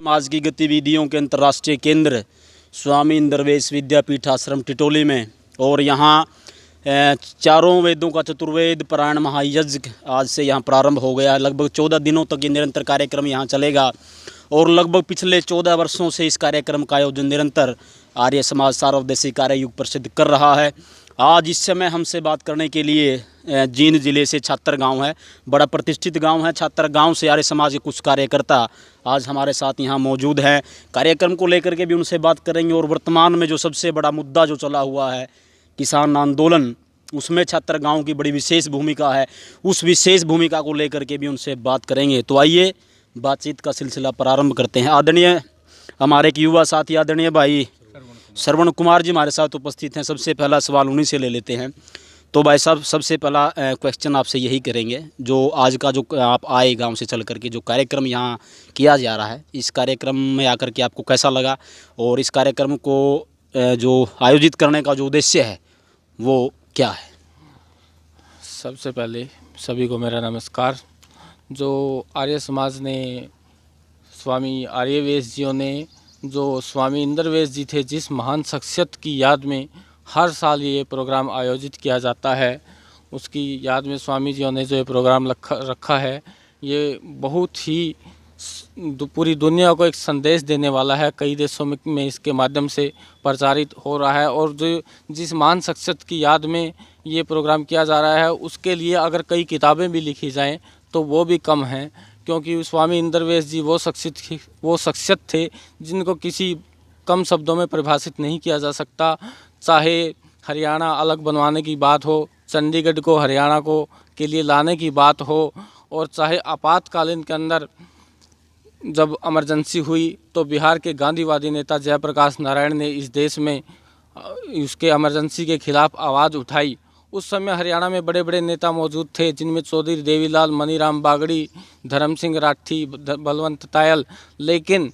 समाज की गतिविधियों के अंतर्राष्ट्रीय केंद्र स्वामी इंद्रवेश विद्यापीठ आश्रम टिटोली में। और यहाँ चारों वेदों का चतुर्वेद पारायण महायज्ञ आज से यहाँ प्रारंभ हो गया है। लगभग 14 दिनों तक ये निरंतर कार्यक्रम यहाँ चलेगा और लगभग पिछले 14 वर्षों से इस कार्यक्रम का आयोजन निरंतर आर्य समाज सार्वदेशी कार्य युग परिषद कर रहा है। आज इस समय हमसे बात करने के लिए जींद जिले से छात्र गांव है, बड़ा प्रतिष्ठित गांव है। छात्र गांव से आर्य समाज के कुछ कार्यकर्ता आज हमारे साथ यहां मौजूद हैं। कार्यक्रम को लेकर के भी उनसे बात करेंगे और वर्तमान में जो सबसे बड़ा मुद्दा जो चला हुआ है किसान आंदोलन, उसमें छात्र गाँव की बड़ी विशेष भूमिका है। उस विशेष भूमिका को लेकर के भी उनसे बात करेंगे। तो आइए बातचीत का सिलसिला प्रारंभ करते हैं। आदरणीय हमारे एक युवा साथी आदरणीय भाई श्रवण कुमार जी हमारे साथ उपस्थित हैं। सबसे पहला सवाल उन्हीं से ले लेते हैं। तो भाई साहब, सबसे पहला क्वेश्चन आपसे यही करेंगे, जो आज का जो आप आए गांव से चल करके जो कार्यक्रम यहाँ किया जा रहा है, इस कार्यक्रम में आकर के आपको कैसा लगा और इस कार्यक्रम को जो आयोजित करने का जो उद्देश्य है वो क्या है? सबसे पहले सभी को मेरा नमस्कार। जो आर्य समाज ने, स्वामी आर्यवेश जियों ने, जो स्वामी इंद्रवेश जी थे, जिस महान शख्सियत की याद में हर साल ये प्रोग्राम आयोजित किया जाता है, उसकी याद में स्वामी जियों ने जो ये प्रोग्राम रखा है, ये बहुत ही पूरी दुनिया को एक संदेश देने वाला है। कई देशों में इसके माध्यम से प्रचारित हो रहा है और जो जिस महान शख्सियत की याद में ये प्रोग्राम किया जा रहा है, उसके लिए अगर कई किताबें भी लिखी जाएं तो वो भी कम हैं, क्योंकि स्वामी इंद्रवेश जी वो शख्सियत थे जिनको किसी कम शब्दों में परिभाषित नहीं किया जा सकता। चाहे हरियाणा अलग बनवाने की बात हो, चंडीगढ़ को हरियाणा को के लिए लाने की बात हो, और चाहे आपातकालीन के अंदर जब इमरजेंसी हुई तो बिहार के गांधीवादी नेता जयप्रकाश नारायण ने इस देश में उसके इमरजेंसी के खिलाफ आवाज़ उठाई। उस समय हरियाणा में बड़े बड़े नेता मौजूद थे, जिनमें चौधरी देवीलाल, मनीराम बागड़ी, धर्म सिंह राठी, बलवंत तायल, लेकिन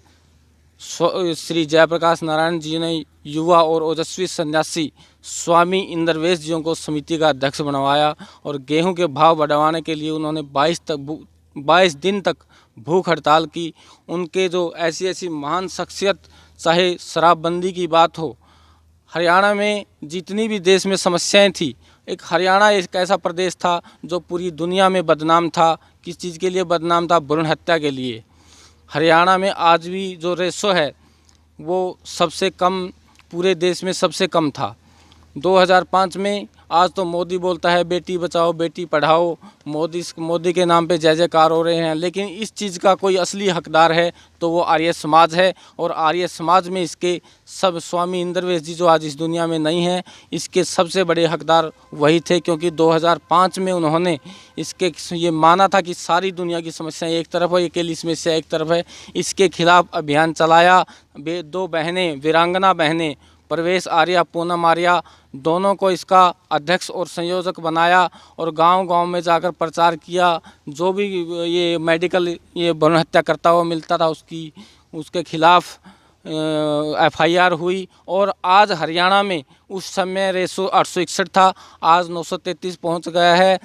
श्री जयप्रकाश नारायण जी ने युवा और ओजस्वी सन्यासी स्वामी इंद्रवेश जियों को समिति का अध्यक्ष बनवाया और गेहूं के भाव बढ़वाने के लिए उन्होंने 22 दिन तक भूख हड़ताल की। उनके जो ऐसी महान शख्सियत, चाहे शराबबंदी की बात हो, हरियाणा में जितनी भी देश में समस्याएं थी, एक हरियाणा एक ऐसा प्रदेश था जो पूरी दुनिया में बदनाम था। किस चीज़ के लिए बदनाम था? भ्रूण हत्या के लिए। हरियाणा में आज भी जो रेशो है वो सबसे कम, पूरे देश में सबसे कम था 2005 में। आज तो मोदी बोलता है बेटी बचाओ बेटी पढ़ाओ, मोदी के नाम पे जय जयकार हो रहे हैं, लेकिन इस चीज़ का कोई असली हकदार है तो वो आर्य समाज है। और आर्य समाज में इसके सब, स्वामी इंद्रवेश जी जो आज इस दुनिया में नहीं हैं, इसके सबसे बड़े हकदार वही थे, क्योंकि 2005 में उन्होंने इसके ये माना था कि सारी दुनिया की समस्याएं एक तरफ है, अकेली समस्या एक तरफ है। इसके खिलाफ अभियान चलाया। 2 बहनें, वीरांगना बहनें, प्रवेश आर्या, पूनम आर्या, दोनों को इसका अध्यक्ष और संयोजक बनाया और गांव-गांव में जाकर प्रचार किया। जो भी ये मेडिकल ये भ्रूण हत्या करता हुआ मिलता था उसके खिलाफ FIR हुई। और आज हरियाणा में उस समय रेशो 861 था, आज 933 पहुंच गया है।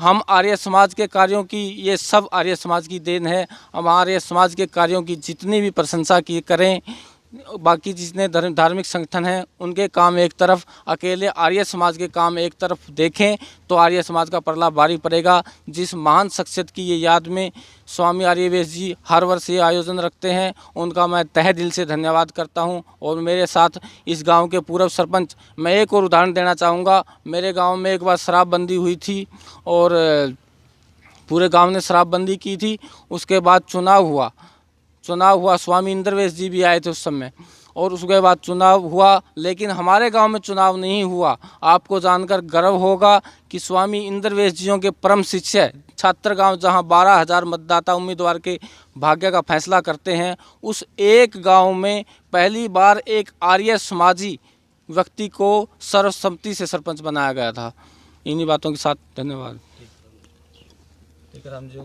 हम आर्य समाज के कार्यों की, ये सब आर्य समाज की देन है। हम आर्य समाज के कार्यों की जितनी भी प्रशंसा की करें, बाकी जितने धार्मिक संगठन हैं उनके काम एक तरफ, अकेले आर्य समाज के काम एक तरफ देखें तो आर्य समाज का परला भारी पड़ेगा। जिस महान शख्सियत की ये याद में स्वामी आर्यवेश जी हर वर्ष ये आयोजन रखते हैं, उनका मैं तहे दिल से धन्यवाद करता हूं। और मेरे साथ इस गांव के पूर्व सरपंच, मैं एक और उदाहरण देना चाहूँगा। मेरे गाँव में एक बार शराबबंदी हुई थी और पूरे गाँव ने शराबबंदी की थी। उसके बाद चुनाव हुआ, स्वामी इंद्रवेश जी भी आए थे उस समय, और उसके बाद चुनाव हुआ, लेकिन हमारे गांव में चुनाव नहीं हुआ। आपको जानकर गर्व होगा कि स्वामी इंद्रवेश जियों के परम शिष्य छात्र गांव, जहां 12,000 मतदाता उम्मीदवार के भाग्य का फैसला करते हैं, उस एक गांव में पहली बार एक आर्य समाजी व्यक्ति को सर्वसम्मति से सरपंच बनाया गया था। इन्हीं बातों के साथ धन्यवाद।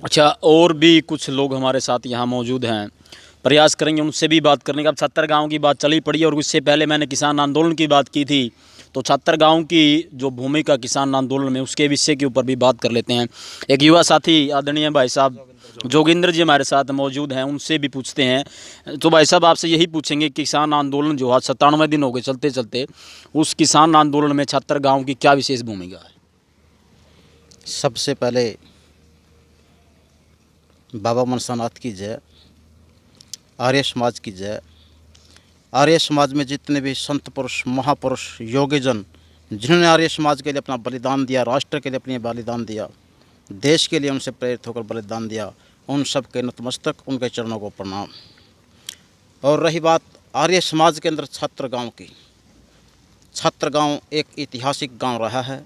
अच्छा, और भी कुछ लोग हमारे साथ यहाँ मौजूद हैं, प्रयास करेंगे उनसे भी बात करने का। अब छात्र गांव की बात चली पड़ी और उससे पहले मैंने किसान आंदोलन की बात की थी, तो छात्रगांव की जो भूमिका किसान आंदोलन में, उसके विषय के ऊपर भी बात कर लेते हैं। एक युवा साथी आदरणीय भाई साहब जोगिंदर जी हमारे साथ मौजूद हैं, उनसे भी पूछते हैं। तो भाई साहब आपसे यही पूछेंगे, किसान आंदोलन जो आज 97 दिन हो गए चलते चलते, उस किसान आंदोलन में छात्रगांव की क्या विशेष भूमिका है? सबसे पहले बाबा मनसानाथ की जय, आर्य समाज की जय। आर्य समाज में जितने भी संत पुरुष, महापुरुष, योगीजन जिन्होंने आर्य समाज के लिए अपना बलिदान दिया, राष्ट्र के लिए अपने बलिदान दिया, देश के लिए उनसे प्रेरित होकर बलिदान दिया, उन सब के नतमस्तक, उनके चरणों को प्रणाम। और रही बात आर्य समाज के अंदर छात्रगांव की, छात्रगांव एक ऐतिहासिक गांव रहा है।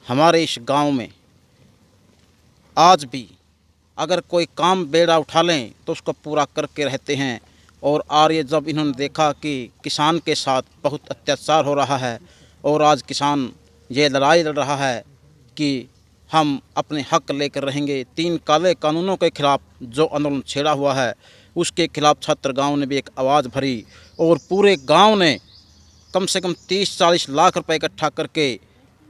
हमारे इस गांव में आज भी अगर कोई काम बेड़ा उठा लें तो उसको पूरा करके रहते हैं। और आर्य जब इन्होंने देखा कि किसान के साथ बहुत अत्याचार हो रहा है और आज किसान ये लड़ाई लड़ रहा है कि हम अपने हक लेकर रहेंगे, 3 काले कानूनों के खिलाफ जो आंदोलन छेड़ा हुआ है उसके खिलाफ छात्रगांव ने भी एक आवाज़ भरी और पूरे गांव ने कम से कम 30-40 लाख रुपए इकट्ठा करके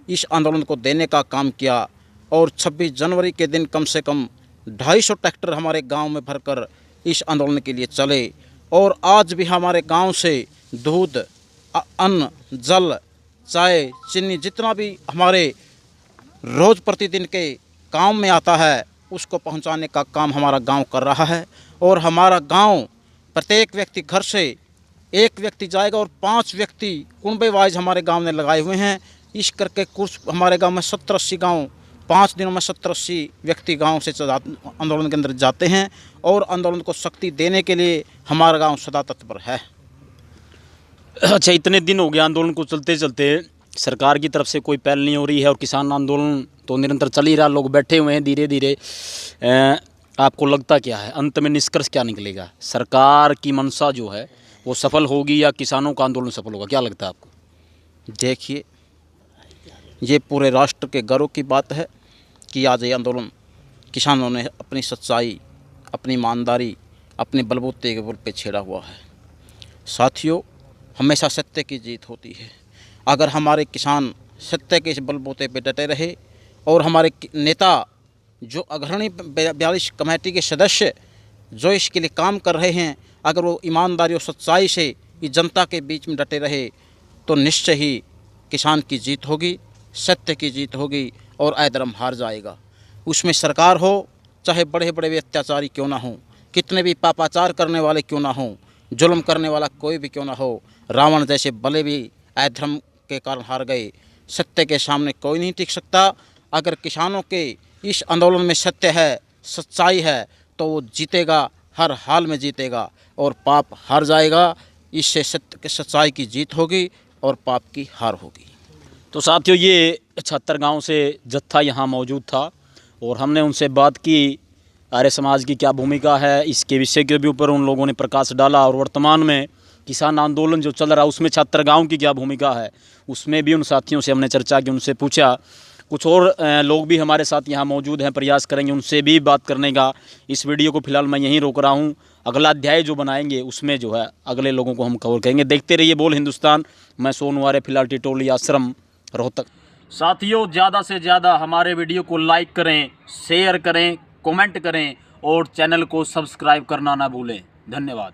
इस आंदोलन को देने का काम किया। और 26 जनवरी के दिन कम से कम 250 ट्रैक्टर हमारे गांव में भरकर इस आंदोलन के लिए चले। और आज भी हमारे गांव से दूध, अन्न, जल, चाय, चीनी, जितना भी हमारे रोज़ प्रतिदिन के काम में आता है उसको पहुंचाने का काम हमारा गांव कर रहा है। और हमारा गांव प्रत्येक व्यक्ति घर से 1 व्यक्ति जाएगा और 5 व्यक्ति कुंबे वाइज हमारे गांव ने लगाए हुए हैं। इस करके कुछ हमारे गांव में 70-80 गाँव 5 दिनों में 70-80 व्यक्ति गांव से आंदोलन के अंदर जाते हैं। और आंदोलन को शक्ति देने के लिए हमारा गांव सदा तत्पर है। अच्छा, इतने दिन हो गए आंदोलन को चलते चलते, सरकार की तरफ से कोई पहल नहीं हो रही है और किसान आंदोलन तो निरंतर चल ही रहा, लोग बैठे हुए हैं धीरे धीरे। आपको लगता क्या है, अंत में निष्कर्ष क्या निकलेगा? सरकार की मंशा जो है वो सफल होगी या किसानों का आंदोलन सफल होगा, क्या लगता है आपको? देखिए, ये पूरे राष्ट्र के गर्व की बात है कि आज ये आंदोलन किसानों ने अपनी सच्चाई, अपनी ईमानदारी, अपने बलबूते के बल पे छेड़ा हुआ है। साथियों, हमेशा सत्य की जीत होती है। अगर हमारे किसान सत्य के इस बलबूते पे डटे रहे और हमारे नेता जो अग्रणी 42 कमेटी के सदस्य जो इसके लिए काम कर रहे हैं, अगर वो ईमानदारी और सच्चाई से इस जनता के बीच में डटे रहे तो निश्चय ही किसान की जीत होगी, सत्य की जीत होगी और अधर्म हार जाएगा। उसमें सरकार हो, चाहे बड़े बड़े भी अत्याचारी क्यों ना हो, कितने भी पापाचार करने वाले क्यों ना हो, जुल्म करने वाला कोई भी क्यों ना हो, रावण जैसे भले भी अधर्म के कारण हार गए, सत्य के सामने कोई नहीं टिक सकता। अगर किसानों के इस आंदोलन में सत्य है, सच्चाई है तो वो जीतेगा, हर हाल में जीतेगा और पाप हार जाएगा। इससे सत्य के सच्चाई की जीत होगी और पाप की हार होगी। तो साथियों, ये छात्रगांव से जत्था यहाँ मौजूद था और हमने उनसे बात की आर्य समाज की क्या भूमिका है, इसके विषय के भी ऊपर उन लोगों ने प्रकाश डाला। और वर्तमान में किसान आंदोलन जो चल रहा है उसमें छात्रगांव की क्या भूमिका है, उसमें भी उन साथियों से हमने चर्चा की, उनसे पूछा। कुछ और लोग भी हमारे साथ यहाँ मौजूद हैं, प्रयास करेंगे उनसे भी बात करने का। इस वीडियो को फिलहाल मैं यहीं रोक रहा हूँ, अगला अध्याय जो बनाएंगे उसमें जो है अगले लोगों को हम कवर करेंगे। देखते रहिए बोल हिंदुस्तान। मैं सोनू आर्य, फिलहाल टिटोली आश्रम, रोहतक। साथियों, ज़्यादा से ज़्यादा हमारे वीडियो को लाइक करें, शेयर करें, कमेंट करें और चैनल को सब्सक्राइब करना ना भूलें। धन्यवाद।